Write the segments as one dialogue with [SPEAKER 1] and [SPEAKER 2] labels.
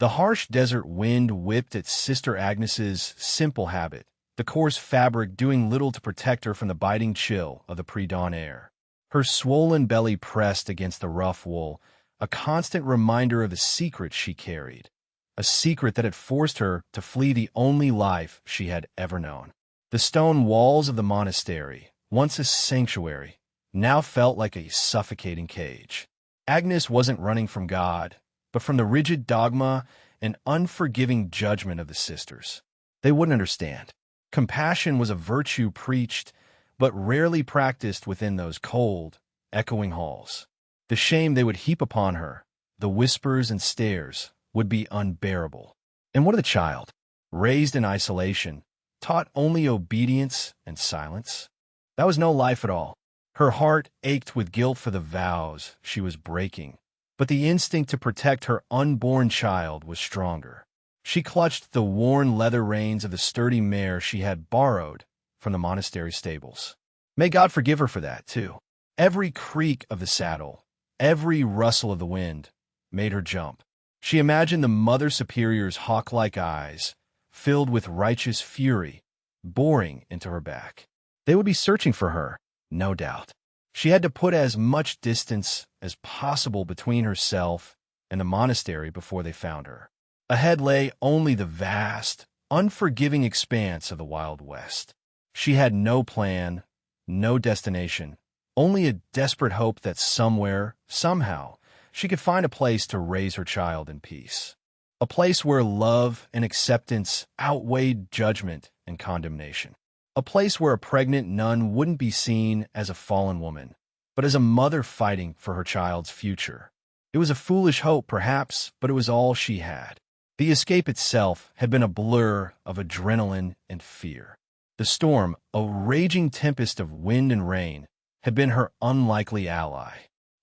[SPEAKER 1] The harsh desert wind whipped at Sister Agnes's simple habit, the coarse fabric doing little to protect her from the biting chill of the pre-dawn air. Her swollen belly pressed against the rough wool, a constant reminder of the secret she carried, a secret that had forced her to flee the only life she had ever known. The stone walls of the monastery, once a sanctuary, now felt like a suffocating cage. Agnes wasn't running from God, but from the rigid dogma and unforgiving judgment of the sisters. They wouldn't understand. Compassion was a virtue preached, but rarely practiced within those cold, echoing halls. The shame they would heap upon her, the whispers and stares, would be unbearable. And what of the child, raised in isolation, taught only obedience and silence? That was no life at all. Her heart ached with guilt for the vows she was breaking, but the instinct to protect her unborn child was stronger. She clutched the worn leather reins of the sturdy mare she had borrowed from the monastery stables. May God forgive her for that, too. Every creak of the saddle, every rustle of the wind, made her jump. She imagined the Mother Superior's hawk-like eyes, filled with righteous fury, boring into her back. They would be searching for her, no doubt. She had to put as much distance as possible between herself and the monastery before they found her. Ahead lay only the vast, unforgiving expanse of the Wild West. She had no plan, no destination, only a desperate hope that somewhere, somehow, she could find a place to raise her child in peace. A place where love and acceptance outweighed judgment and condemnation. A place where a pregnant nun wouldn't be seen as a fallen woman, but as a mother fighting for her child's future. It was a foolish hope, perhaps, but it was all she had. The escape itself had been a blur of adrenaline and fear. The storm, a raging tempest of wind and rain, had been her unlikely ally.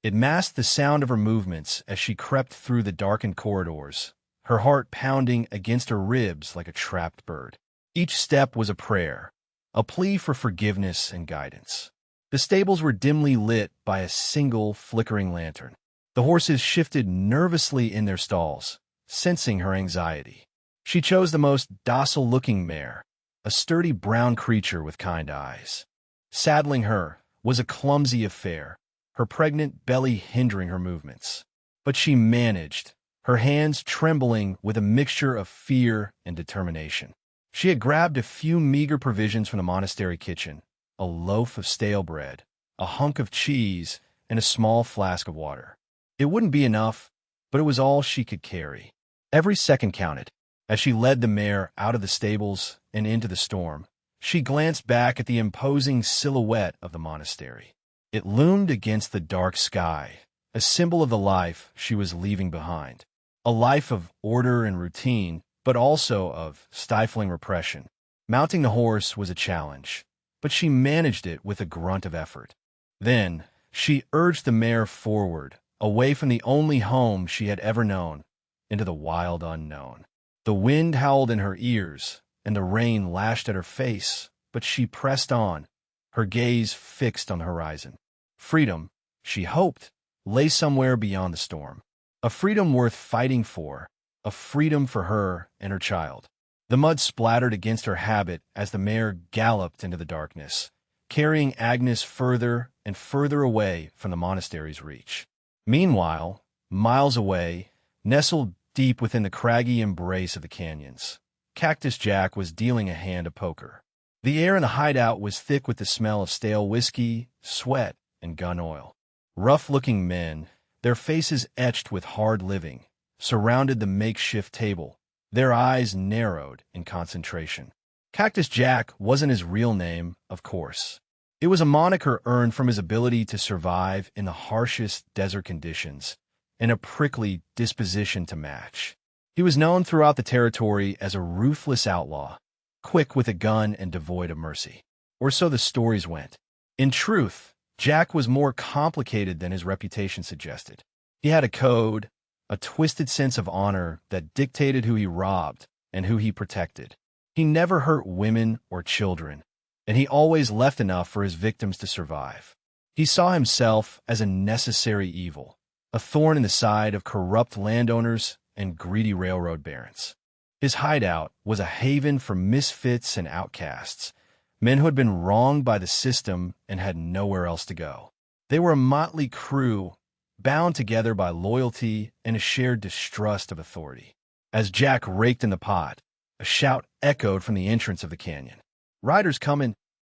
[SPEAKER 1] It masked the sound of her movements as she crept through the darkened corridors, her heart pounding against her ribs like a trapped bird. Each step was a prayer, a plea for forgiveness and guidance. The stables were dimly lit by a single flickering lantern. The horses shifted nervously in their stalls, sensing her anxiety. She chose the most docile-looking mare, a sturdy brown creature with kind eyes. Saddling her was a clumsy affair, her pregnant belly hindering her movements. But she managed, her hands trembling with a mixture of fear and determination. She had grabbed a few meager provisions from the monastery kitchen, a loaf of stale bread, a hunk of cheese, and a small flask of water. It wouldn't be enough, but it was all she could carry. Every second counted. As she led the mare out of the stables and into the storm, she glanced back at the imposing silhouette of the monastery. It loomed against the dark sky, a symbol of the life she was leaving behind. A life of order and routine, but also of stifling repression. Mounting the horse was a challenge, but she managed it with a grunt of effort. Then, she urged the mare forward, away from the only home she had ever known, into the wild unknown. The wind howled in her ears, and the rain lashed at her face, but she pressed on, her gaze fixed on the horizon. Freedom, she hoped, lay somewhere beyond the storm. A freedom worth fighting for, a freedom for her and her child. The mud splattered against her habit as the mare galloped into the darkness, carrying Agnes further and further away from the monastery's reach. Meanwhile, miles away, nestled deep within the craggy embrace of the canyons, Cactus Jack was dealing a hand of poker. The air in the hideout was thick with the smell of stale whiskey, sweat, and gun oil. Rough-looking men, their faces etched with hard living, surrounded the makeshift table, their eyes narrowed in concentration. Cactus Jack wasn't his real name, of course. It was a moniker earned from his ability to survive in the harshest desert conditions, and a prickly disposition to match. He was known throughout the territory as a ruthless outlaw, quick with a gun and devoid of mercy. Or so the stories went. In truth, Jack was more complicated than his reputation suggested. He had a code, a twisted sense of honor that dictated who he robbed and who he protected. He never hurt women or children, and he always left enough for his victims to survive. He saw himself as a necessary evil, a thorn in the side of corrupt landowners and greedy railroad barons. His hideout was a haven for misfits and outcasts, men who had been wronged by the system and had nowhere else to go. They were a motley crew, bound together by loyalty and a shared distrust of authority. As Jack raked in the pot, a shout echoed from the entrance of the canyon. "Riders coming!"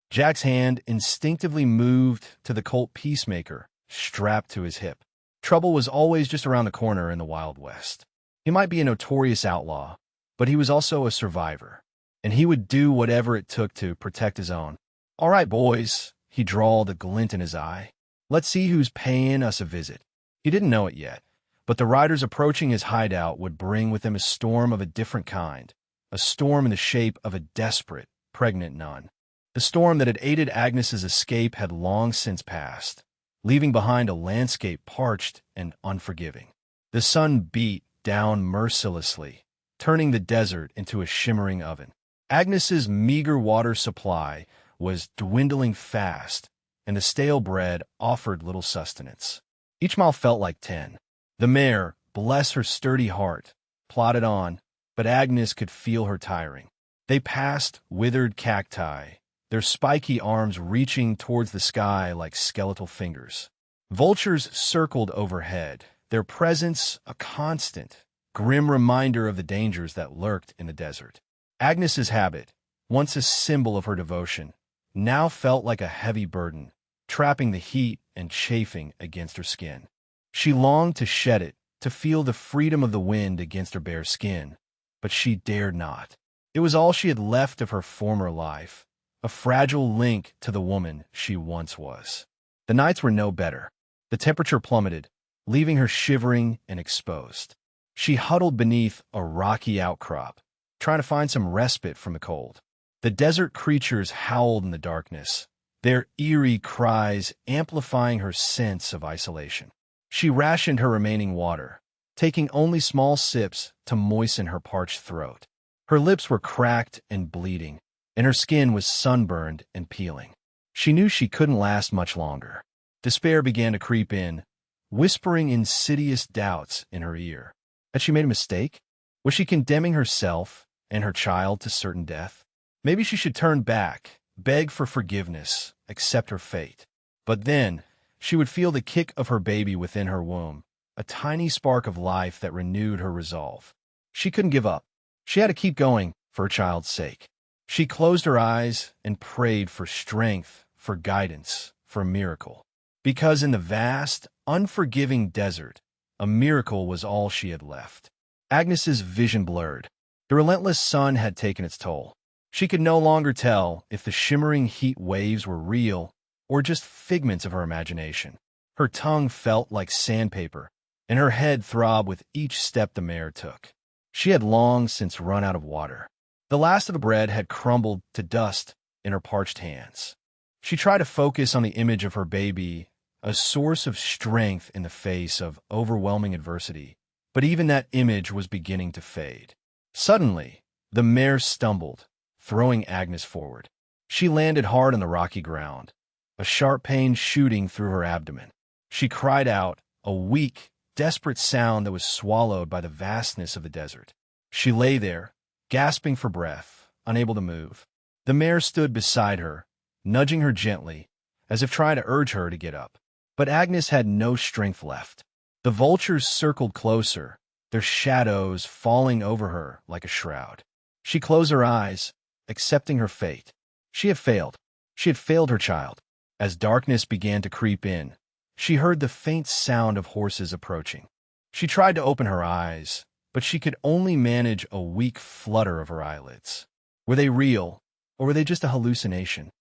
[SPEAKER 1] Jack's hand instinctively moved to the Colt Peacemaker, strapped to his hip. Trouble was always just around the corner in the Wild West. He might be a notorious outlaw, but he was also a survivor, and he would do whatever it took to protect his own. "All right, boys," he drawled, a glint in his eye. "Let's see who's paying us a visit." He didn't know it yet, but the riders approaching his hideout would bring with them a storm of a different kind, a storm in the shape of a desperate, pregnant nun. The storm that had aided Agnes's escape had long since passed, leaving behind a landscape parched and unforgiving. The sun beat down mercilessly, turning the desert into a shimmering oven. Agnes's meager water supply was dwindling fast, and the stale bread offered little sustenance. Each mile felt like 10. The mare, bless her sturdy heart, plodded on, but Agnes could feel her tiring. They passed withered cacti, their spiky arms reaching towards the sky like skeletal fingers. Vultures circled overhead, their presence a constant, grim reminder of the dangers that lurked in the desert. Agnes's habit, once a symbol of her devotion, now felt like a heavy burden, trapping the heat and chafing against her skin. She longed to shed it, to feel the freedom of the wind against her bare skin, but she dared not. It was all she had left of her former life, a fragile link to the woman she once was. The nights were no better. The temperature plummeted, leaving her shivering and exposed. She huddled beneath a rocky outcrop, trying to find some respite from the cold. The desert creatures howled in the darkness, their eerie cries amplifying her sense of isolation. She rationed her remaining water, taking only small sips to moisten her parched throat. Her lips were cracked and bleeding, and her skin was sunburned and peeling. She knew she couldn't last much longer. Despair began to creep in, whispering insidious doubts in her ear. Had she made a mistake? Was she condemning herself and her child to certain death? Maybe she should turn back, beg for forgiveness, accept her fate. But then, she would feel the kick of her baby within her womb, a tiny spark of life that renewed her resolve. She couldn't give up. She had to keep going for her child's sake. She closed her eyes and prayed for strength, for guidance, for a miracle. Because in the vast, unforgiving desert, a miracle was all she had left. Agnes's vision blurred. The relentless sun had taken its toll. She could no longer tell if the shimmering heat waves were real or just figments of her imagination. Her tongue felt like sandpaper, and her head throbbed with each step the mare took. She had long since run out of water. The last of the bread had crumbled to dust in her parched hands. She tried to focus on the image of her baby, a source of strength in the face of overwhelming adversity, but even that image was beginning to fade. Suddenly, the mare stumbled, throwing Agnes forward. She landed hard on the rocky ground, a sharp pain shooting through her abdomen. She cried out, a weak, desperate sound that was swallowed by the vastness of the desert. She lay there, gasping for breath, unable to move. The mare stood beside her, nudging her gently, as if trying to urge her to get up. But Agnes had no strength left. The vultures circled closer, their shadows falling over her like a shroud. She closed her eyes, accepting her fate. She had failed. She had failed her child. As darkness began to creep in, she heard the faint sound of horses approaching. She tried to open her eyes, but she could only manage a weak flutter of her eyelids. Were they real, or were they just a hallucination?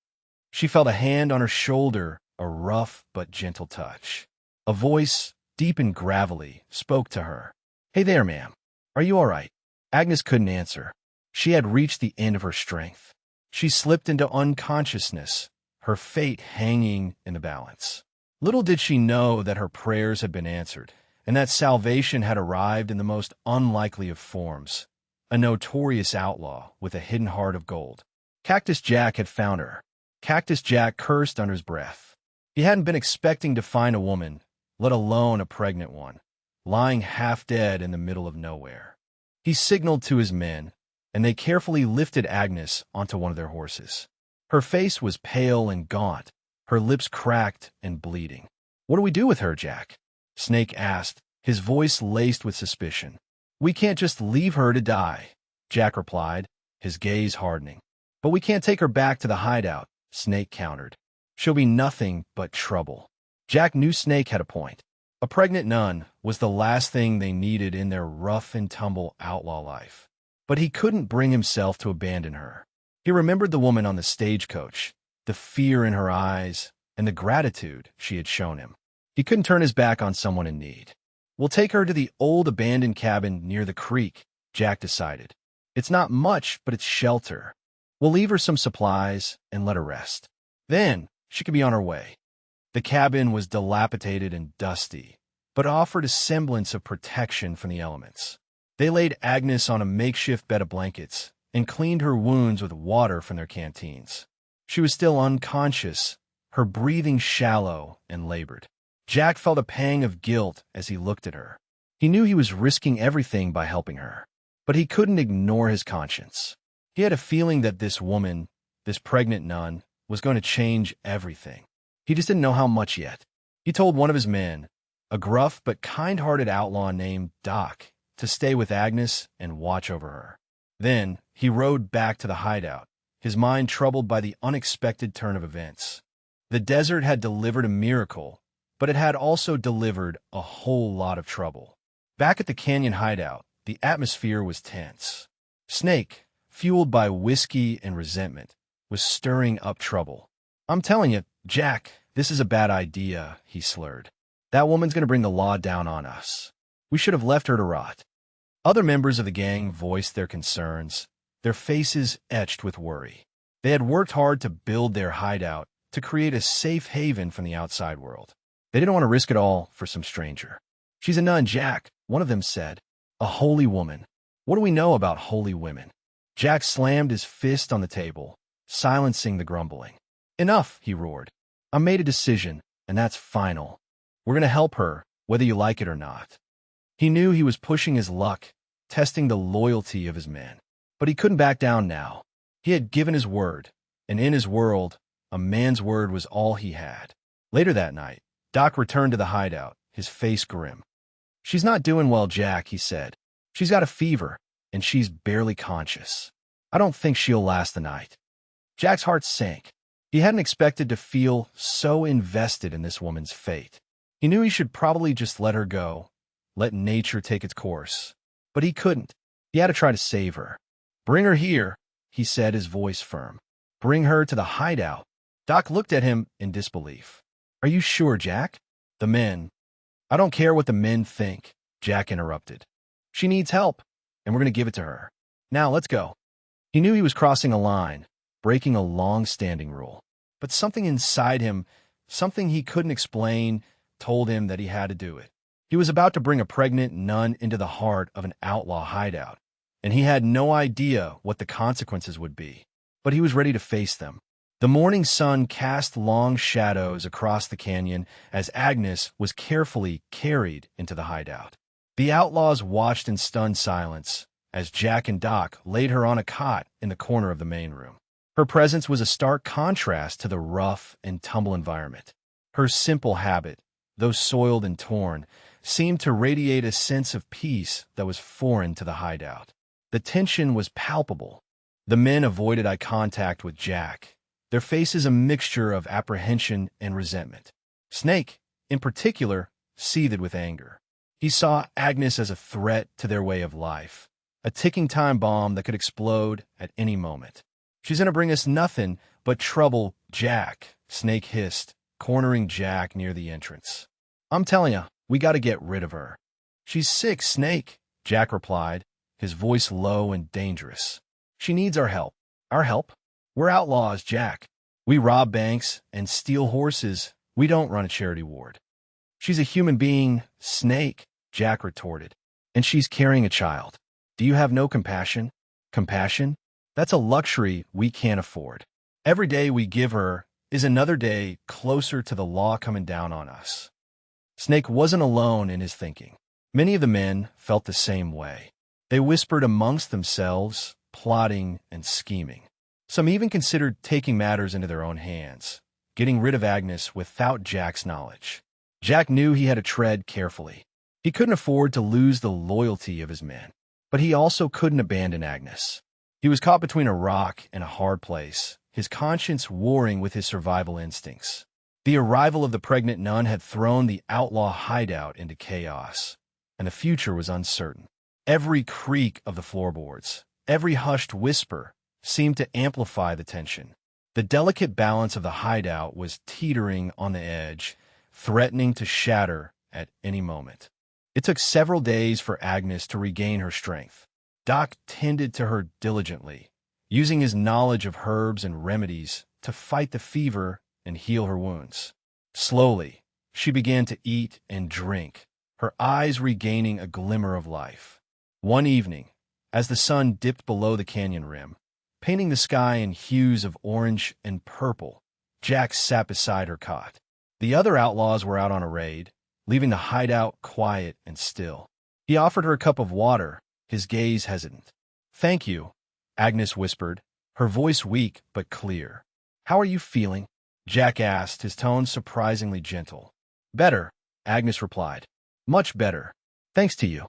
[SPEAKER 1] She felt a hand on her shoulder, a rough but gentle touch. A voice, deep and gravelly, spoke to her. "Hey there, ma'am. Are you all right?" Agnes couldn't answer. She had reached the end of her strength. She slipped into unconsciousness, her fate hanging in the balance. Little did she know that her prayers had been answered, and that salvation had arrived in the most unlikely of forms, a notorious outlaw with a hidden heart of gold. Cactus Jack had found her. Cactus Jack cursed under his breath. He hadn't been expecting to find a woman, let alone a pregnant one, lying half dead in the middle of nowhere. He signaled to his men, and they carefully lifted Agnes onto one of their horses. Her face was pale and gaunt, her lips cracked and bleeding. "What do we do with her, Jack?" Snake asked, his voice laced with suspicion. "We can't just leave her to die," Jack replied, his gaze hardening. "But we can't take her back to the hideout," Snake countered. "She'll be nothing but trouble." Jack knew Snake had a point. A pregnant nun was the last thing they needed in their rough-and-tumble outlaw life. But he couldn't bring himself to abandon her. He remembered the woman on the stagecoach, the fear in her eyes, and the gratitude she had shown him. He couldn't turn his back on someone in need. "We'll take her to the old abandoned cabin near the creek," Jack decided. "It's not much, but it's shelter. We'll leave her some supplies and let her rest. Then she could be on her way." The cabin was dilapidated and dusty, but offered a semblance of protection from the elements. They laid Agnes on a makeshift bed of blankets and cleaned her wounds with water from their canteens. She was still unconscious, her breathing shallow and labored. Jack felt a pang of guilt as he looked at her. He knew he was risking everything by helping her, but he couldn't ignore his conscience. He had a feeling that this woman, this pregnant nun, was going to change everything. He just didn't know how much yet. He told one of his men, a gruff but kind-hearted outlaw named Doc, to stay with Agnes and watch over her. Then he rode back to the hideout, his mind troubled by the unexpected turn of events. The desert had delivered a miracle, but it had also delivered a whole lot of trouble. Back at the canyon hideout, the atmosphere was tense. Snake, fueled by whiskey and resentment, was stirring up trouble. "I'm telling you, Jack, this is a bad idea," he slurred. "That woman's going to bring the law down on us. We should have left her to rot." Other members of the gang voiced their concerns, their faces etched with worry. They had worked hard to build their hideout, to create a safe haven from the outside world. They didn't want to risk it all for some stranger. "She's a nun, Jack," one of them said. "A holy woman. What do we know about holy women?" Jack slammed his fist on the table, silencing the grumbling. "Enough," he roared. "I made a decision, and that's final. We're going to help her, whether you like it or not." He knew he was pushing his luck, testing the loyalty of his men. But he couldn't back down now. He had given his word, and in his world, a man's word was all he had. Later that night, Doc returned to the hideout, his face grim. "She's not doing well, Jack," he said. "She's got a fever, and she's barely conscious. I don't think she'll last the night." Jack's heart sank. He hadn't expected to feel so invested in this woman's fate. He knew he should probably just let her go, let nature take its course. But he couldn't. He had to try to save her. "Bring her here," he said, his voice firm. "Bring her to the hideout." Doc looked at him in disbelief. "Are you sure, Jack?" "The men." "I don't care what the men think," Jack interrupted. "She needs help, and we're going to give it to her. Now, let's go." He knew he was crossing a line, breaking a long-standing rule. But something inside him, something he couldn't explain, told him that he had to do it. He was about to bring a pregnant nun into the heart of an outlaw hideout, and he had no idea what the consequences would be. But he was ready to face them. The morning sun cast long shadows across the canyon as Agnes was carefully carried into the hideout. The outlaws watched in stunned silence as Jack and Doc laid her on a cot in the corner of the main room. Her presence was a stark contrast to the rough and tumble environment. Her simple habit, though soiled and torn, seemed to radiate a sense of peace that was foreign to the hideout. The tension was palpable. The men avoided eye contact with Jack, their faces a mixture of apprehension and resentment. Snake, in particular, seethed with anger. He saw Agnes as a threat to their way of life, a ticking time bomb that could explode at any moment. "She's gonna bring us nothing but trouble, Jack," Snake hissed, cornering Jack near the entrance. "I'm telling you, we gotta get rid of her." "She's sick, Snake," Jack replied, his voice low and dangerous. "She needs our help." "Our help? We're outlaws, Jack. We rob banks and steal horses. We don't run a charity ward." "She's a human being, Snake," Jack retorted, "and she's carrying a child. Do you have no compassion?" "Compassion? That's a luxury we can't afford. Every day we give her is another day closer to the law coming down on us." Snake wasn't alone in his thinking. Many of the men felt the same way. They whispered amongst themselves, plotting and scheming. Some even considered taking matters into their own hands, getting rid of Agnes without Jack's knowledge. Jack knew he had to tread carefully. He couldn't afford to lose the loyalty of his men, but he also couldn't abandon Agnes. He was caught between a rock and a hard place, his conscience warring with his survival instincts. The arrival of the pregnant nun had thrown the outlaw hideout into chaos, and the future was uncertain. Every creak of the floorboards, every hushed whisper, seemed to amplify the tension. The delicate balance of the hideout was teetering on the edge, threatening to shatter at any moment. It took several days for Agnes to regain her strength. Doc tended to her diligently, using his knowledge of herbs and remedies to fight the fever and heal her wounds. Slowly, she began to eat and drink, her eyes regaining a glimmer of life. One evening, as the sun dipped below the canyon rim, painting the sky in hues of orange and purple, Jack sat beside her cot. The other outlaws were out on a raid, leaving the hideout quiet and still. He offered her a cup of water, his gaze hesitant. "Thank you," Agnes whispered, her voice weak but clear. "How are you feeling?" Jack asked, his tone surprisingly gentle. "Better," Agnes replied. "Much better. Thanks to you."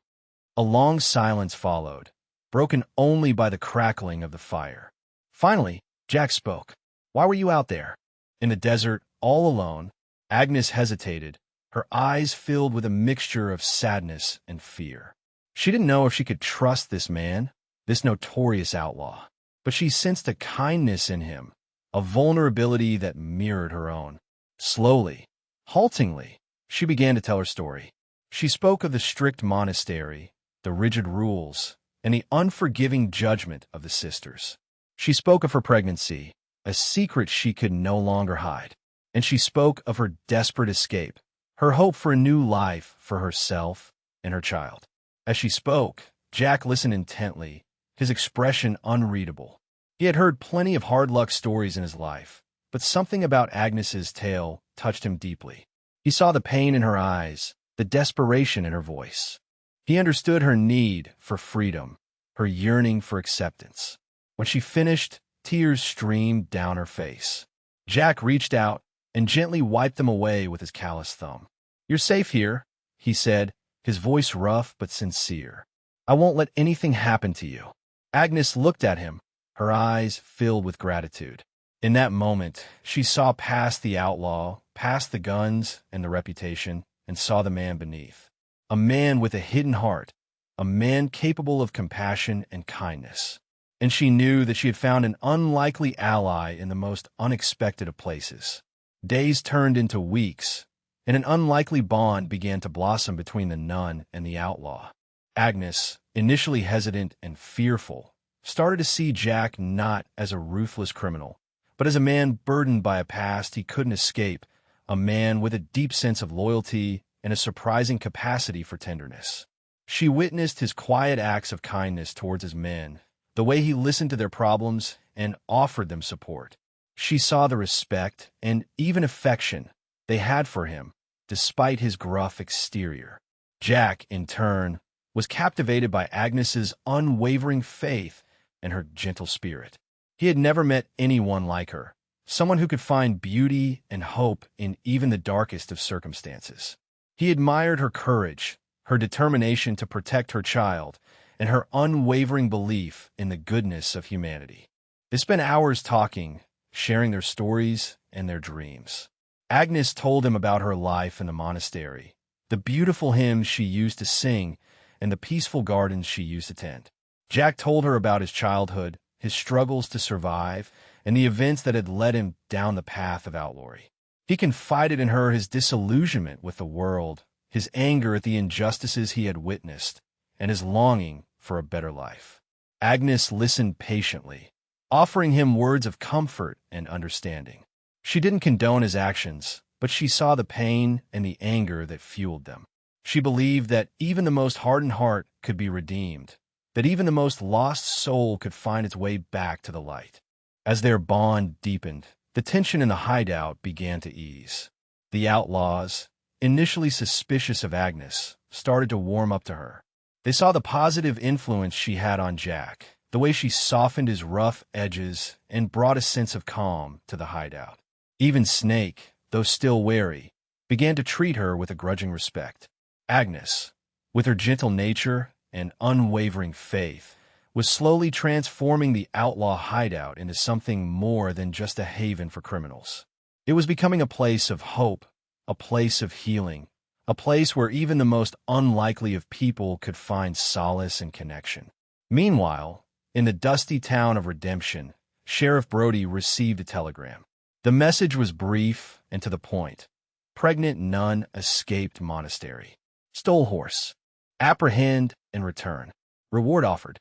[SPEAKER 1] A long silence followed, broken only by the crackling of the fire. Finally, Jack spoke. "Why were you out there?" "In the desert, all alone." Agnes hesitated, her eyes filled with a mixture of sadness and fear. She didn't know if she could trust this man, this notorious outlaw, but she sensed a kindness in him, a vulnerability that mirrored her own. Slowly, haltingly, she began to tell her story. She spoke of the strict monastery, the rigid rules, and the unforgiving judgment of the sisters. She spoke of her pregnancy, a secret she could no longer hide. And she spoke of her desperate escape, her hope for a new life for herself and her child. As she spoke, Jack listened intently, his expression unreadable. He had heard plenty of hard-luck stories in his life, but something about Agnes's tale touched him deeply. He saw the pain in her eyes, the desperation in her voice. He understood her need for freedom, her yearning for acceptance. When she finished, tears streamed down her face. Jack reached out and gently wiped them away with his calloused thumb. "You're safe here," he said, his voice rough but sincere. "I won't let anything happen to you." Agnes looked at him, her eyes filled with gratitude. In that moment, she saw past the outlaw, past the guns and the reputation, and saw the man beneath. A man with a hidden heart, a man capable of compassion and kindness. And she knew that she had found an unlikely ally in the most unexpected of places. Days turned into weeks, and an unlikely bond began to blossom between the nun and the outlaw. Agnes, initially hesitant and fearful, started to see Jack not as a ruthless criminal, but as a man burdened by a past he couldn't escape, a man with a deep sense of loyalty and a surprising capacity for tenderness. She witnessed his quiet acts of kindness towards his men, the way he listened to their problems and offered them support. She saw the respect and even affection they had for him, despite his gruff exterior. Jack, in turn, was captivated by Agnes's unwavering faith and her gentle spirit. He had never met anyone like her, someone who could find beauty and hope in even the darkest of circumstances. He admired her courage, her determination to protect her child, and her unwavering belief in the goodness of humanity. They spent hours talking, sharing their stories and their dreams. Agnes told him about her life in the monastery, the beautiful hymns she used to sing, and the peaceful gardens she used to tend. Jack told her about his childhood, his struggles to survive, and the events that had led him down the path of outlawry. He confided in her his disillusionment with the world, his anger at the injustices he had witnessed, and his longing for a better life. Agnes listened patiently, offering him words of comfort and understanding. She didn't condone his actions, but she saw the pain and the anger that fueled them. She believed that even the most hardened heart could be redeemed, that even the most lost soul could find its way back to the light. As their bond deepened, the tension in the hideout began to ease. The outlaws, initially suspicious of Agnes, started to warm up to her. They saw the positive influence she had on Jack, the way she softened his rough edges and brought a sense of calm to the hideout. Even Snake, though still wary, began to treat her with a grudging respect. Agnes, with her gentle nature and unwavering faith, was slowly transforming the outlaw hideout into something more than just a haven for criminals. It was becoming a place of hope, a place of healing, a place where even the most unlikely of people could find solace and connection. Meanwhile, in the dusty town of Redemption, Sheriff Brody received a telegram. The message was brief and to the point. Pregnant nun escaped Monastery. Stole horse. Apprehend and return. Reward offered.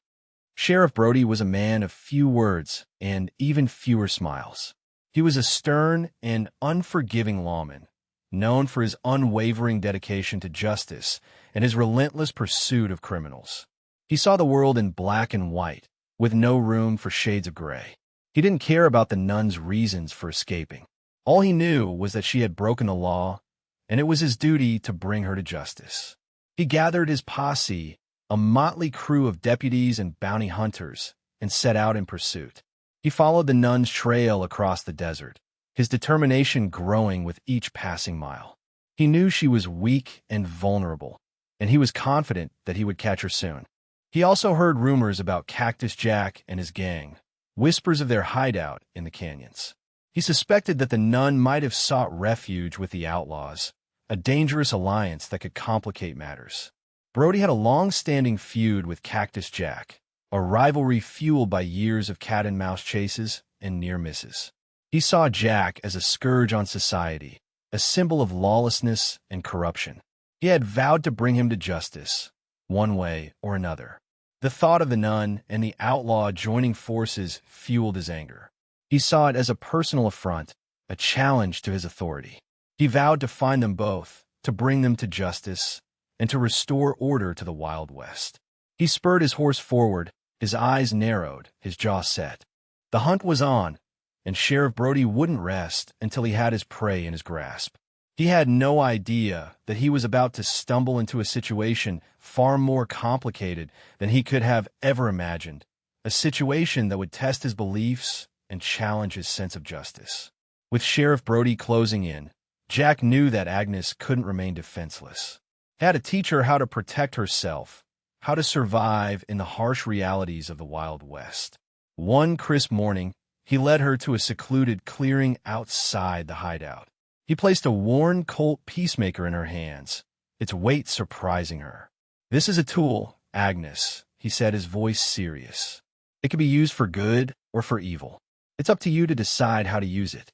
[SPEAKER 1] Sheriff Brody was a man of few words and even fewer smiles. He was a stern and unforgiving lawman, known for his unwavering dedication to justice and his relentless pursuit of criminals. He saw the world in black and white, with no room for shades of gray. He didn't care about the nun's reasons for escaping. All he knew was that she had broken the law, and it was his duty to bring her to justice. He gathered his posse, a motley crew of deputies and bounty hunters, and set out in pursuit. He followed the nun's trail across the desert, his determination growing with each passing mile. He knew she was weak and vulnerable, and he was confident that he would catch her soon. He also heard rumors about Cactus Jack and his gang, whispers of their hideout in the canyons. He suspected that the nun might have sought refuge with the Outlaws, a dangerous alliance that could complicate matters. Brody had a long-standing feud with Cactus Jack, a rivalry fueled by years of cat-and-mouse chases and near misses. He saw Jack as a scourge on society, a symbol of lawlessness and corruption. He had vowed to bring him to justice, one way or another. The thought of the nun and the outlaw joining forces fueled his anger. He saw it as a personal affront, a challenge to his authority. He vowed to find them both, to bring them to justice, and to restore order to the Wild West. He spurred his horse forward, his eyes narrowed, his jaw set. The hunt was on, and Sheriff Brody wouldn't rest until he had his prey in his grasp. He had no idea that he was about to stumble into a situation far more complicated than he could have ever imagined, a situation that would test his beliefs and challenge his sense of justice. With Sheriff Brody closing in, Jack knew that Agnes couldn't remain defenseless. He had to teach her how to protect herself, how to survive in the harsh realities of the Wild West. One crisp morning, he led her to a secluded clearing outside the hideout. He placed a worn Colt Peacemaker in her hands, its weight surprising her. "This is a tool, Agnes," he said, his voice serious. "It can be used for good or for evil. It's up to you to decide how to use it."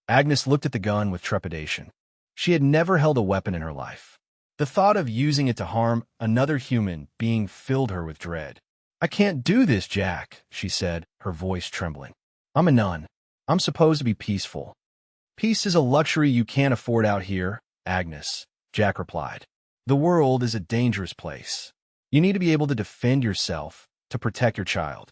[SPEAKER 1] Agnes looked at the gun with trepidation. She had never held a weapon in her life. The thought of using it to harm another human being filled her with dread. "I can't do this, Jack," she said, her voice trembling. "I'm a nun. I'm supposed to be peaceful." "Peace is a luxury you can't afford out here, Agnes," Jack replied. "The world is a dangerous place. You need to be able to defend yourself, to protect your child."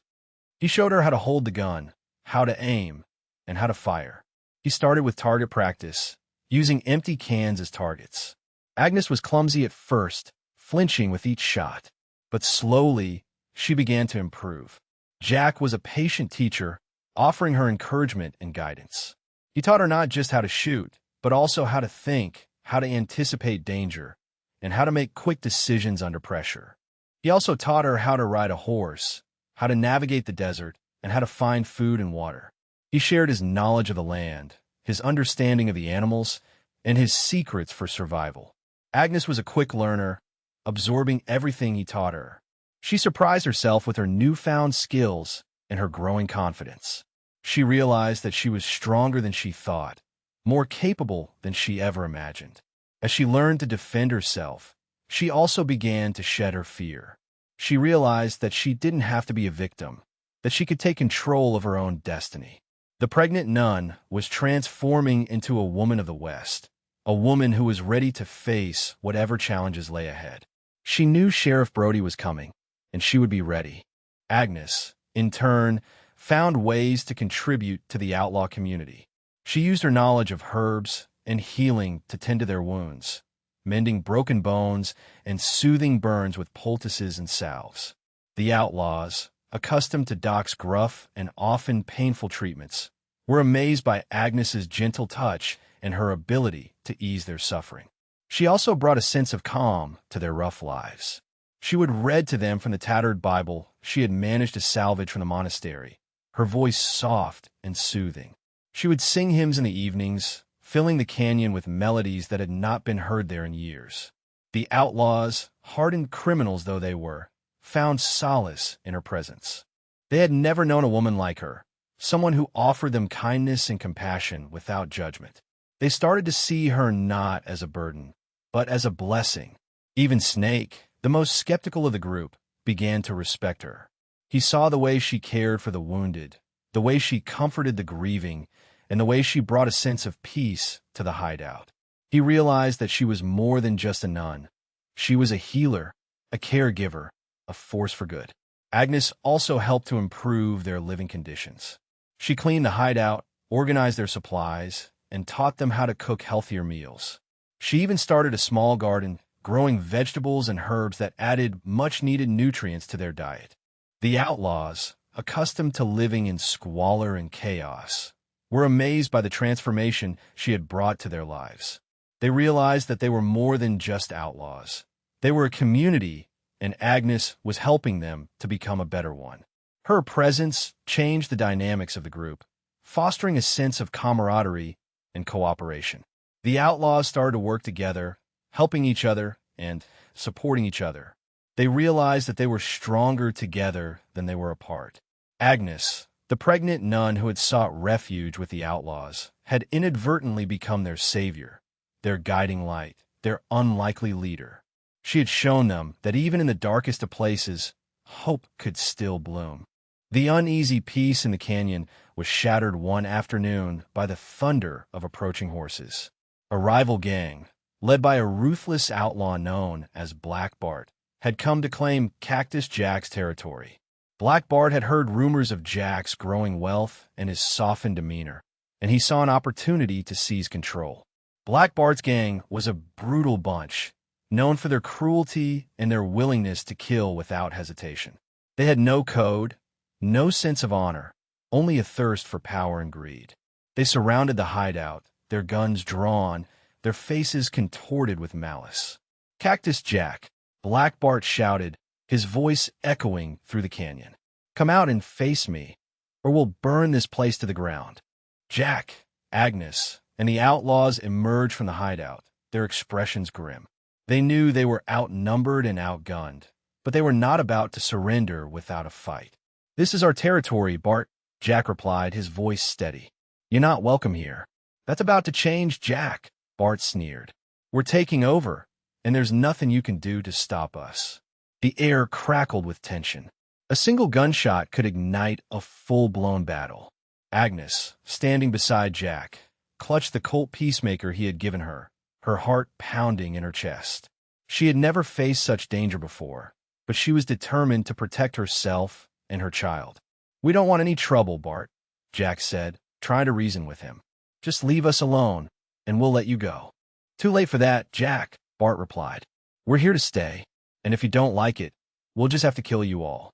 [SPEAKER 1] He showed her how to hold the gun, how to aim, and how to fire. He started with target practice, using empty cans as targets. Agnes was clumsy at first, flinching with each shot, but slowly she began to improve. Jack was a patient teacher, offering her encouragement and guidance. He taught her not just how to shoot, but also how to think, how to anticipate danger, and how to make quick decisions under pressure. He also taught her how to ride a horse, how to navigate the desert, and how to find food and water. He shared his knowledge of the land, his understanding of the animals, and his secrets for survival. Agnes was a quick learner, absorbing everything he taught her. She surprised herself with her newfound skills and her growing confidence. She realized that she was stronger than she thought, more capable than she ever imagined. As she learned to defend herself, she also began to shed her fear. She realized that she didn't have to be a victim, that she could take control of her own destiny. The pregnant nun was transforming into a woman of the West, a woman who was ready to face whatever challenges lay ahead. She knew Sheriff Brody was coming, and she would be ready. Agnes, in turn, found ways to contribute to the outlaw community. She used her knowledge of herbs and healing to tend to their wounds, mending broken bones and soothing burns with poultices and salves. The outlaws, accustomed to Doc's gruff and often painful treatments, were amazed by Agnes's gentle touch and her ability to ease their suffering. She also brought a sense of calm to their rough lives. She would read to them from the tattered Bible she had managed to salvage from the monastery, her voice soft and soothing. She would sing hymns in the evenings, filling the canyon with melodies that had not been heard there in years. The outlaws, hardened criminals though they were, found solace in her presence. They had never known a woman like her, someone who offered them kindness and compassion without judgment. They started to see her not as a burden, but as a blessing. Even Snake, the most skeptical of the group, began to respect her. He saw the way she cared for the wounded, the way she comforted the grieving, and the way she brought a sense of peace to the hideout. He realized that she was more than just a nun. She was a healer, a caregiver, a force for good. Agnes also helped to improve their living conditions. She cleaned the hideout, organized their supplies, and taught them how to cook healthier meals. She even started a small garden, growing vegetables and herbs that added much-needed nutrients to their diet. The outlaws, accustomed to living in squalor and chaos, were amazed by the transformation she had brought to their lives. They realized that they were more than just outlaws. They were a community, and Agnes was helping them to become a better one. Her presence changed the dynamics of the group, fostering a sense of camaraderie and cooperation. The outlaws started to work together, helping each other and supporting each other. They realized that they were stronger together than they were apart. Agnes, the pregnant nun who had sought refuge with the outlaws, had inadvertently become their savior, their guiding light, their unlikely leader. She had shown them that even in the darkest of places, hope could still bloom. The uneasy peace in the canyon was shattered one afternoon by the thunder of approaching horses. A rival gang, led by a ruthless outlaw known as Black Bart, had come to claim Cactus Jack's territory. Black Bart had heard rumors of Jack's growing wealth and his softened demeanor, and he saw an opportunity to seize control. Black Bart's gang was a brutal bunch, known for their cruelty and their willingness to kill without hesitation. They had no code, no sense of honor, only a thirst for power and greed. They surrounded the hideout, their guns drawn, their faces contorted with malice. "Cactus Jack," Black Bart shouted, his voice echoing through the canyon. "Come out and face me, or we'll burn this place to the ground." Jack, Agnes, and the outlaws emerged from the hideout, their expressions grim. They knew they were outnumbered and outgunned, but they were not about to surrender without a fight. "This is our territory, Bart," Jack replied, his voice steady. "You're not welcome here." "That's about to change, Jack," Bart sneered. "We're taking over, and there's nothing you can do to stop us." The air crackled with tension. A single gunshot could ignite a full-blown battle. Agnes, standing beside Jack, clutched the Colt peacemaker he had given her, her heart pounding in her chest. She had never faced such danger before, but she was determined to protect herself and her child. "We don't want any trouble, Bart," Jack said, trying to reason with him. "Just leave us alone, and we'll let you go." "Too late for that, Jack," Bart replied. "We're here to stay, and if you don't like it, we'll just have to kill you all."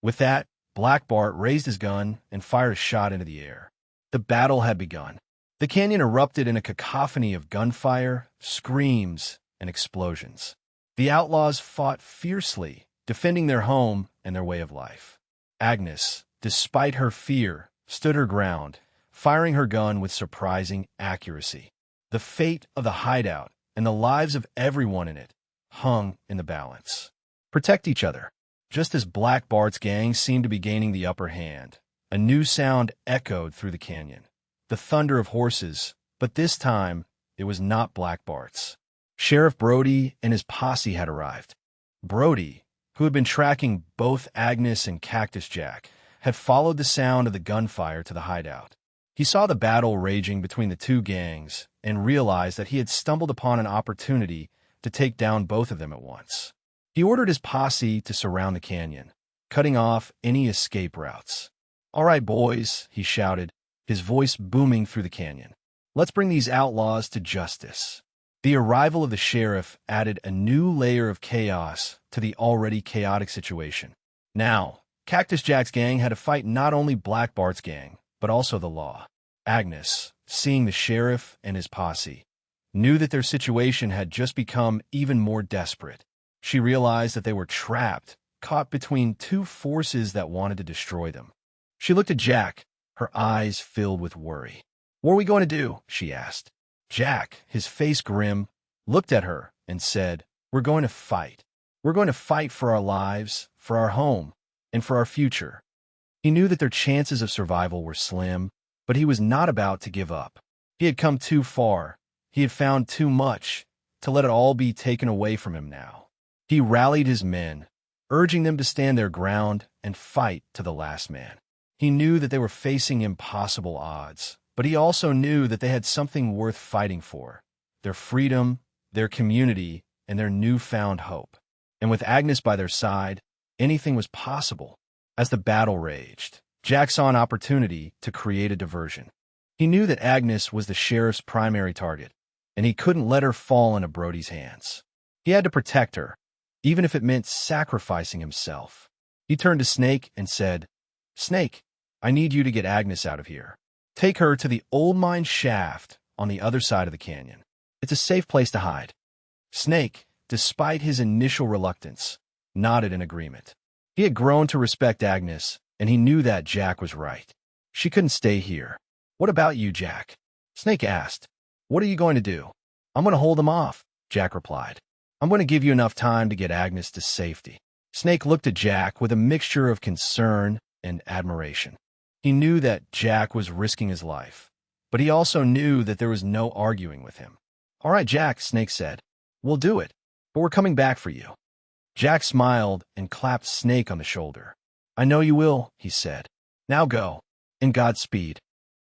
[SPEAKER 1] With that, Black Bart raised his gun and fired a shot into the air. The battle had begun. The canyon erupted in a cacophony of gunfire, screams, and explosions. The outlaws fought fiercely, defending their home and their way of life. Agnes, despite her fear, stood her ground, firing her gun with surprising accuracy. The fate of the hideout and the lives of everyone in it hung in the balance. Protect each other. Just as Black Bart's gang seemed to be gaining the upper hand, a new sound echoed through the canyon. The thunder of horses, but this time it was not Black Bart's. Sheriff Brody and his posse had arrived. Brody, who had been tracking both Agnes and Cactus Jack, had followed the sound of the gunfire to the hideout. He saw the battle raging between the two gangs and realized that he had stumbled upon an opportunity to take down both of them at once. He ordered his posse to surround the canyon, cutting off any escape routes. "All right, boys," he shouted, his voice booming through the canyon. "Let's bring these outlaws to justice." The arrival of the sheriff added a new layer of chaos to the already chaotic situation. Now, Cactus Jack's gang had to fight not only Black Bart's gang, but also the law. Agnes, seeing the sheriff and his posse, knew that their situation had just become even more desperate. She realized that they were trapped, caught between two forces that wanted to destroy them. She looked at Jack, her eyes filled with worry. "What are we going to do?" she asked. Jack, his face grim, looked at her and said, "We're going to fight. We're going to fight for our lives, for our home, and for our future." He knew that their chances of survival were slim, but he was not about to give up. He had come too far. He had found too much to let it all be taken away from him now. He rallied his men, urging them to stand their ground and fight to the last man. He knew that they were facing impossible odds, but he also knew that they had something worth fighting for: their freedom, their community, and their newfound hope. And with Agnes by their side, anything was possible. As the battle raged, Jack saw an opportunity to create a diversion. He knew that Agnes was the sheriff's primary target, and he couldn't let her fall into Brody's hands. He had to protect her, even if it meant sacrificing himself. He turned to Snake and said, "Snake, I need you to get Agnes out of here. Take her to the old mine shaft on the other side of the canyon. It's a safe place to hide." Snake, despite his initial reluctance, nodded in agreement. He had grown to respect Agnes, and he knew that Jack was right. She couldn't stay here. "What about you, Jack?" Snake asked. "What are you going to do?" "I'm going to hold them off," Jack replied. "I'm going to give you enough time to get Agnes to safety." Snake looked at Jack with a mixture of concern and admiration. He knew that Jack was risking his life, but he also knew that there was no arguing with him. "All right, Jack," Snake said. "We'll do it, but we're coming back for you." Jack smiled and clapped Snake on the shoulder. "I know you will," he said. "Now go, and Godspeed."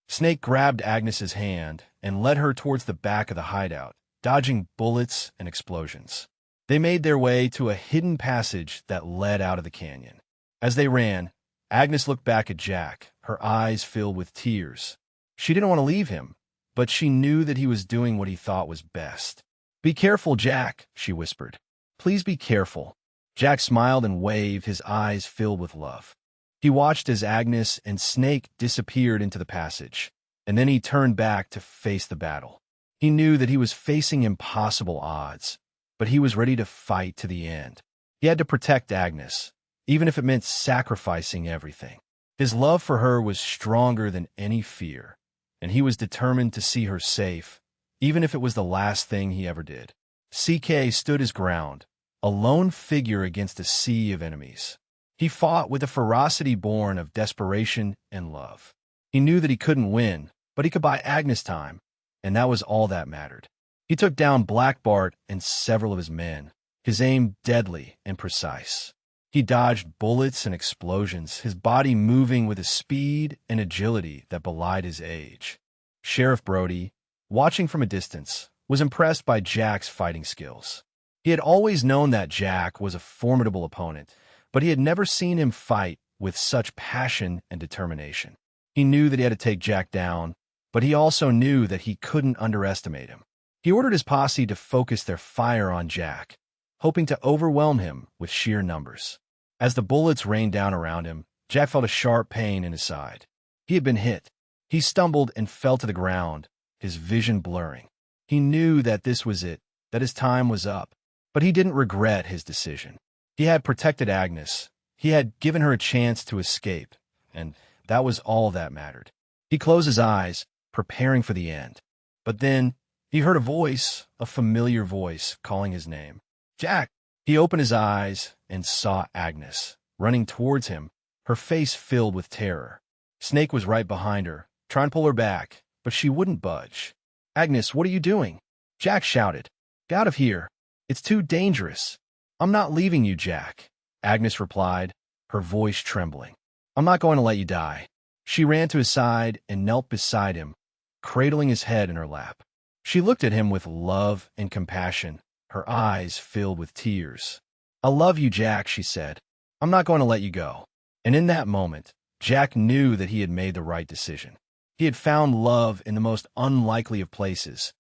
[SPEAKER 1] Snake grabbed Agnes's hand and led her towards the back of the hideout, dodging bullets and explosions. They made their way to a hidden passage that led out of the canyon. As they ran, Agnes looked back at Jack, her eyes filled with tears. She didn't want to leave him, but she knew that he was doing what he thought was best. "Be careful, Jack," she whispered. "Please be careful." Jack smiled and waved, his eyes filled with love. He watched as Agnes and Snake disappeared into the passage, and then he turned back to face the battle. He knew that he was facing impossible odds, but he was ready to fight to the end. He had to protect Agnes, even if it meant sacrificing everything. His love for her was stronger than any fear, and he was determined to see her safe, even if it was the last thing he ever did. CK stood his ground, a lone figure against a sea of enemies. He fought with a ferocity born of desperation and love. He knew that he couldn't win, but he could buy Agnes time, and that was all that mattered. He took down Black Bart and several of his men, his aim deadly and precise. He dodged bullets and explosions, his body moving with a speed and agility that belied his age. Sheriff Brody, watching from a distance, was impressed by Jack's fighting skills. He had always known that Jack was a formidable opponent, but he had never seen him fight with such passion and determination. He knew that he had to take Jack down, but he also knew that he couldn't underestimate him. He ordered his posse to focus their fire on Jack, hoping to overwhelm him with sheer numbers. As the bullets rained down around him, Jack felt a sharp pain in his side. He had been hit. He stumbled and fell to the ground, his vision blurring. He knew that this was it, that his time was up, but he didn't regret his decision. He had protected Agnes. He had given her a chance to escape, and that was all that mattered. He closed his eyes, preparing for the end. But then he heard a voice, a familiar voice, calling his name. "Jack!" He opened his eyes and saw Agnes, running towards him, her face filled with terror. Snake was right behind her, trying to pull her back, but she wouldn't budge. "Agnes, what are you doing?" Jack shouted. "Get out of here. It's too dangerous." "I'm not leaving you, Jack," Agnes replied, her voice trembling. "I'm not going to let you die." She ran to his side and knelt beside him, cradling his head in her lap. She looked at him with love and compassion, her eyes filled with tears. "I love you, Jack," she said. "I'm not going to let you go." And in that moment, Jack knew that he had made the right decision. He had found love in the most unlikely of places,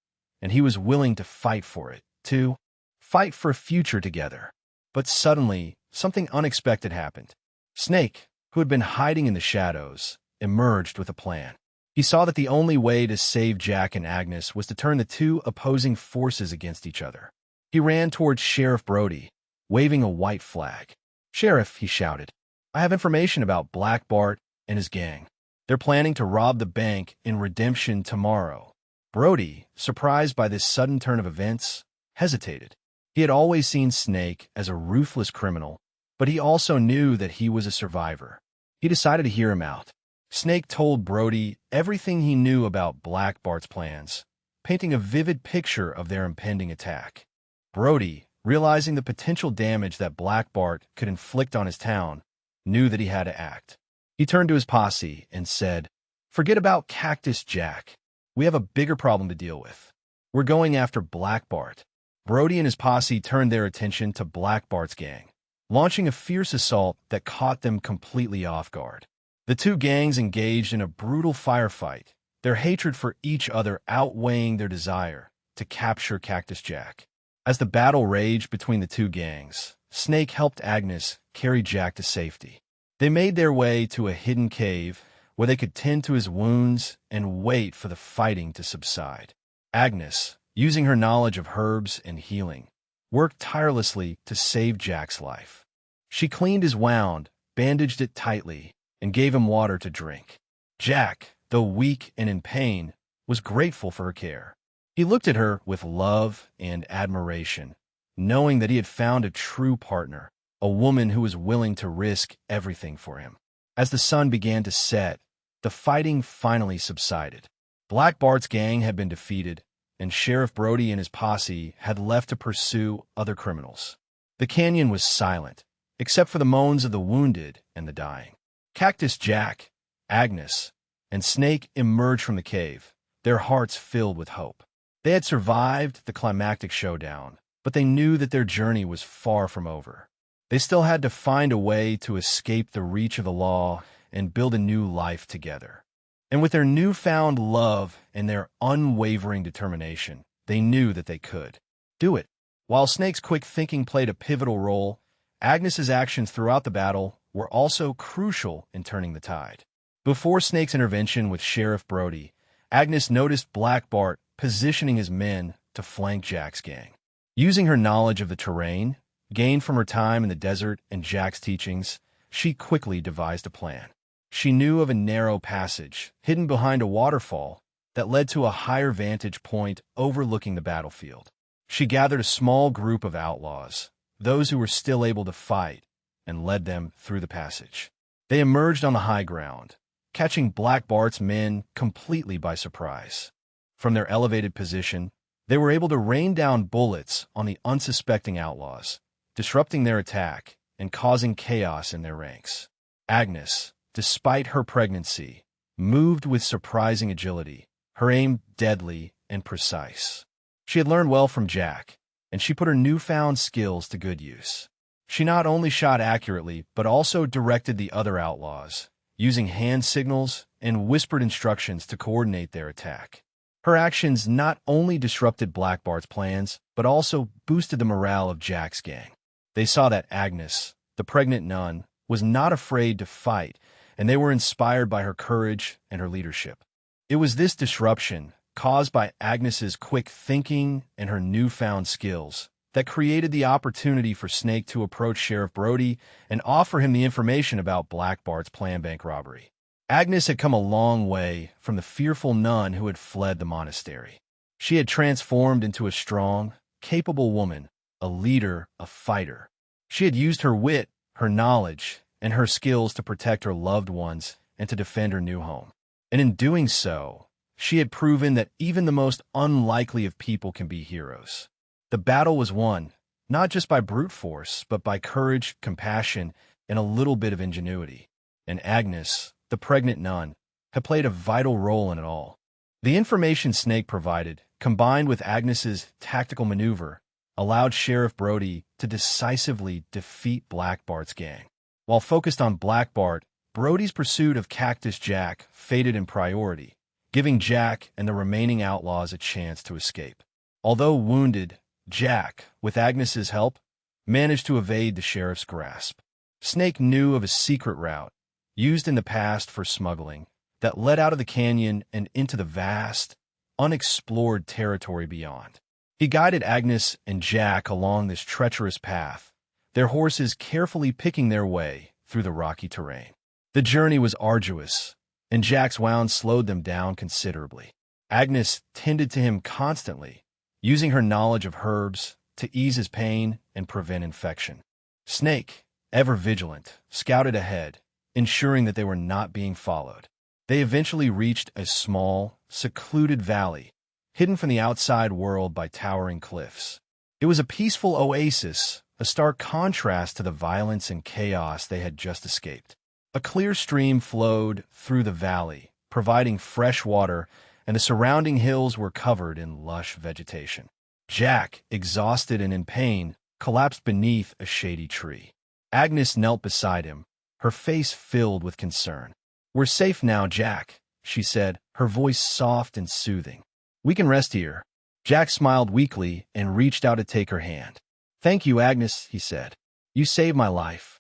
[SPEAKER 1] and he was willing to fight for it, to fight for a future together. But suddenly, something unexpected happened. Snake, who had been hiding in the shadows, emerged with a plan. He saw that the only way to save Jack and Agnes was to turn the two opposing forces against each other. He ran towards Sheriff Brody, waving a white flag. "Sheriff," he shouted, "I have information about Black Bart and his gang. They're planning to rob the bank in Redemption tomorrow." Brody, surprised by this sudden turn of events, hesitated. He had always seen Snake as a ruthless criminal, but he also knew that he was a survivor. He decided to hear him out. Snake told Brody everything he knew about Black Bart's plans, painting a vivid picture of their impending attack. Brody, realizing the potential damage that Black Bart could inflict on his town, knew that he had to act. He turned to his posse and said, "Forget about Cactus Jack. We have a bigger problem to deal with. We're going after Black Bart." Brody and his posse turned their attention to Black Bart's gang, launching a fierce assault that caught them completely off guard. The two gangs engaged in a brutal firefight, their hatred for each other outweighing their desire to capture Cactus Jack. As the battle raged between the two gangs, Snake helped Agnes carry Jack to safety. They made their way to a hidden cave where they could tend to his wounds and wait for the fighting to subside. Agnes, using her knowledge of herbs and healing, worked tirelessly to save Jack's life. She cleaned his wound, bandaged it tightly, and gave him water to drink. Jack, though weak and in pain, was grateful for her care. He looked at her with love and admiration, knowing that he had found a true partner, a woman who was willing to risk everything for him. As the sun began to set, the fighting finally subsided. Black Bart's gang had been defeated, and Sheriff Brody and his posse had left to pursue other criminals. The canyon was silent, except for the moans of the wounded and the dying. Cactus Jack, Agnes, and Snake emerged from the cave, their hearts filled with hope. They had survived the climactic showdown, but they knew that their journey was far from over. They still had to find a way to escape the reach of the law and build a new life together. And with their newfound love and their unwavering determination, they knew that they could do it. While Snake's quick thinking played a pivotal role, Agnes's actions throughout the battle were also crucial in turning the tide. Before Snake's intervention with Sheriff Brody, Agnes noticed Black Bart positioning his men to flank Jack's gang. Using her knowledge of the terrain, gained from her time in the desert and Jack's teachings, she quickly devised a plan. She knew of a narrow passage, hidden behind a waterfall, that led to a higher vantage point overlooking the battlefield. She gathered a small group of outlaws, those who were still able to fight, and led them through the passage. They emerged on the high ground, catching Black Bart's men completely by surprise. From their elevated position, they were able to rain down bullets on the unsuspecting outlaws, disrupting their attack and causing chaos in their ranks. Agnes, despite her pregnancy, moved with surprising agility, her aim deadly and precise. She had learned well from Jack, and she put her newfound skills to good use. She not only shot accurately, but also directed the other outlaws, using hand signals and whispered instructions to coordinate their attack. Her actions not only disrupted Black Bart's plans, but also boosted the morale of Jack's gang. They saw that Agnes, the pregnant nun, was not afraid to fight, and they were inspired by her courage and her leadership. It was this disruption, caused by Agnes's quick thinking and her newfound skills, that created the opportunity for Snake to approach Sheriff Brody and offer him the information about Black Bart's planned bank robbery. Agnes had come a long way from the fearful nun who had fled the monastery. She had transformed into a strong, capable woman, a leader, a fighter. She had used her wit, her knowledge, and her skills to protect her loved ones and to defend her new home. And in doing so, she had proven that even the most unlikely of people can be heroes. The battle was won, not just by brute force, but by courage, compassion, and a little bit of ingenuity. And Agnes, the pregnant nun, had played a vital role in it all. The information Snake provided, combined with Agnes's tactical maneuver, allowed Sheriff Brody to decisively defeat Black Bart's gang. While focused on Black Bart, Brody's pursuit of Cactus Jack faded in priority, giving Jack and the remaining outlaws a chance to escape. Although wounded, Jack, with Agnes's help, managed to evade the sheriff's grasp. Snake knew of a secret route, used in the past for smuggling, that led out of the canyon and into the vast, unexplored territory beyond. He guided Agnes and Jack along this treacherous path, their horses carefully picking their way through the rocky terrain. The journey was arduous, and Jack's wounds slowed them down considerably. Agnes tended to him constantly, using her knowledge of herbs to ease his pain and prevent infection. Snake, ever vigilant, scouted ahead, ensuring that they were not being followed. They eventually reached a small, secluded valley, hidden from the outside world by towering cliffs. It was a peaceful oasis, a stark contrast to the violence and chaos they had just escaped. A clear stream flowed through the valley, providing fresh water, and the surrounding hills were covered in lush vegetation. Jack, exhausted and in pain, collapsed beneath a shady tree. Agnes knelt beside him, her face filled with concern. "We're safe now, Jack," she said, her voice soft and soothing. "We can rest here." Jack smiled weakly and reached out to take her hand. "Thank you, Agnes," he said. "You saved my life."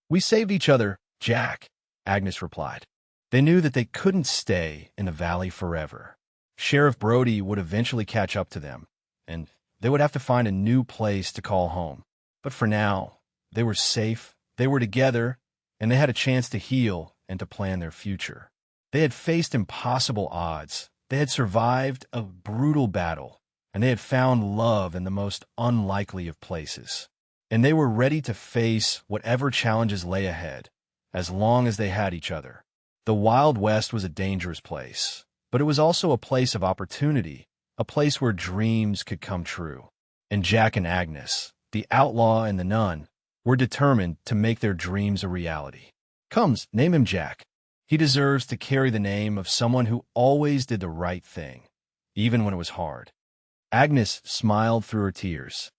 [SPEAKER 1] "We saved each other, Jack," Agnes replied. They knew that they couldn't stay in the valley forever. Sheriff Brody would eventually catch up to them, and they would have to find a new place to call home. But for now, they were safe, they were together, and they had a chance to heal and to plan their future. They had faced impossible odds. They had survived a brutal battle, and they had found love in the most unlikely of places. And they were ready to face whatever challenges lay ahead, as long as they had each other. The Wild West was a dangerous place, but it was also a place of opportunity, a place where dreams could come true. And Jack and Agnes, the outlaw and the nun, were determined to make their dreams a reality. "Comes, name him Jack. He deserves to carry the name of someone who always did the right thing, even when it was hard." Agnes smiled through her tears.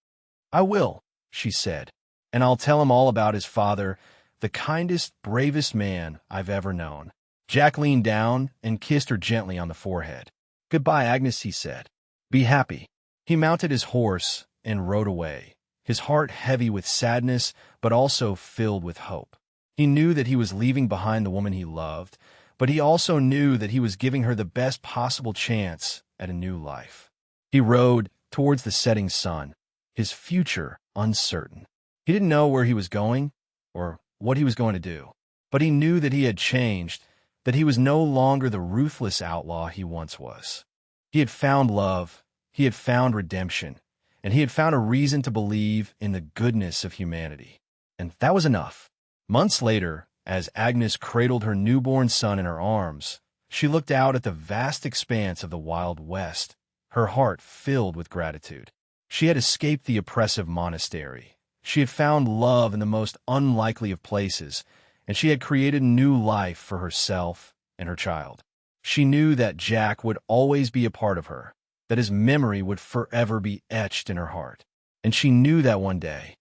[SPEAKER 1] "I will," she said, "and I'll tell him all about his father, the kindest, bravest man I've ever known." Jack leaned down and kissed her gently on the forehead. "Goodbye, Agnes," he said. "Be happy." He mounted his horse and rode away, his heart heavy with sadness but also filled with hope. He knew that he was leaving behind the woman he loved, but he also knew that he was giving her the best possible chance at a new life. He rode towards the setting sun, his future uncertain. He didn't know where he was going or what he was going to do, but he knew that he had changed, that he was no longer the ruthless outlaw he once was. He had found love, he had found redemption, and he had found a reason to believe in the goodness of humanity. And that was enough. Months later, as Agnes cradled her newborn son in her arms, she looked out at the vast expanse of the Wild West, her heart filled with gratitude. She had escaped the oppressive monastery. She had found love in the most unlikely of places, and she had created a new life for herself and her child. She knew that Jack would always be a part of her, that his memory would forever be etched in her heart. And she knew that one day,